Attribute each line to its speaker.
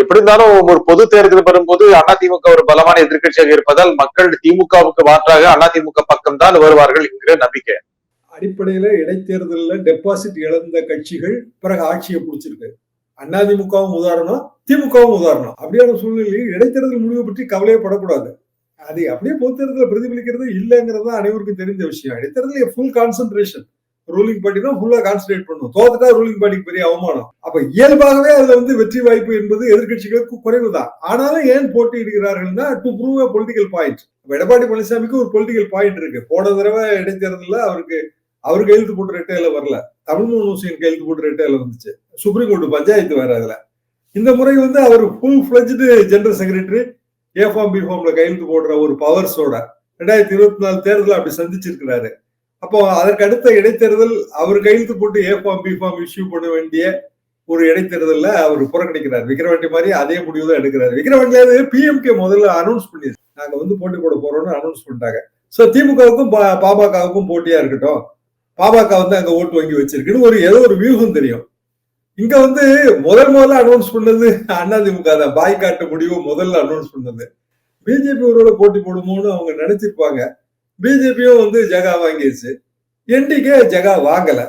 Speaker 1: எப்படி இருந்தாலும் ஒரு பொது தேர்தல் வரும்போது அதிமுக ஒரு பலமான எதிர்க்கட்சியாக இருப்பதால் மக்கள் திமுகவுக்கு மாற்றாக அதிமுக பக்கம் தான் வருவார்கள் என்கிற நம்பிக்கை.
Speaker 2: அடிப்படையில இடைத்தேர்தலில் டெபாசிட் இழந்த கட்சிகள் பிறகு ஆட்சியை பிடிச்சிருக்கு. அதிமுகவும் உதாரணம், திமுகவும் உதாரணம். அப்படியான சூழ்நிலையில் இடைத்தேர்தல் முடிவு பற்றி கவலையப்படக்கூடாது. அது அப்படியே பொது தேர்தலில் பிரதிபலிக்கிறது இல்லைங்கிறது தான் அனைவருக்கும் தெரிந்த விஷயம். இடைத்தேர்தல் ஃபுல் கான்சென்ட்ரேஷன் ரூலிங் பார்ட்டி தான் ஃபுல்லா கான்சென்ட்ரேட் பண்ணும். தோத்துட்டா ரூலிங் பார்ட்டிக்கு பெரிய அவமானம். அப்ப இயல்பாகவே அதுல வெற்றி வாய்ப்பு என்பது எதிர்கட்சிகளுக்கு குறைவுதான். ஆனாலும் ஏன் போட்டியிடுகிறார்கள்னா to prove a political point. Edappadi பழனிசாமிக்கு ஒரு பொலிட்டிக்கல் பாயிண்ட் இருக்கு. போன தடவை இடைத்தேர்தலில் அவர் கையெழுத்து போட்டு ரெட்டையில வரல. தமிழ்மோகன் ஹுசைன் கையெழுத்து போட்டு ரெட்டையில வந்துச்சு. சுப்ரீம் கோர்ட் பஞ்சாயத்து வேற அதுல. இந்த முறை அவர் full fledged general secretary A form B ஃபார்ம்ல கையெழுத்து போடுற ஒரு பவர்ஸோட 2024 தேர்தல் அப்படி சந்திச்சிருக்கிறாரு. அப்போ அதற்கு அடுத்த இடைத்தேர்தல் அவர் கையெழுத்து போட்டு A form B form issue பண்ண வேண்டிய ஒரு இடைத்தேர்தலில் அவர் புறக்கணிக்கிறார். விக்கிரவாண்டி மாதிரி அதே முடிவு தான் எடுக்கிறாரு. விக்கிரவாண்டியாவது பிஎம்கே முதல்ல அனௌன்ஸ் பண்ணிடுச்சு, நாங்க போட்டி போட போறோம்னு அனௌன்ஸ் பண்ணிட்டாங்க. சோ திமுகவுக்கும் பாமகவுக்கும் போட்டியா இருக்கட்டும், பாமக அங்க ஓட்டு வாங்கி வச்சிருக்குன்னு ஏதோ ஒரு வியூகம் தெரியும். இங்க முதல்ல அனௌன்ஸ் பண்ணது அதிமுக தான். பாய்காட்டு முடிவு முதல்ல அனௌன்ஸ் பண்ணது. பிஜேபி ஒருவேளை போட்டி போடுமோன்னு அவங்க நினைச்சிருப்பாங்க. பிஜேபியும் ஜகா வாங்கிடுச்சு. என்டிகே ஜகா வாங்கல.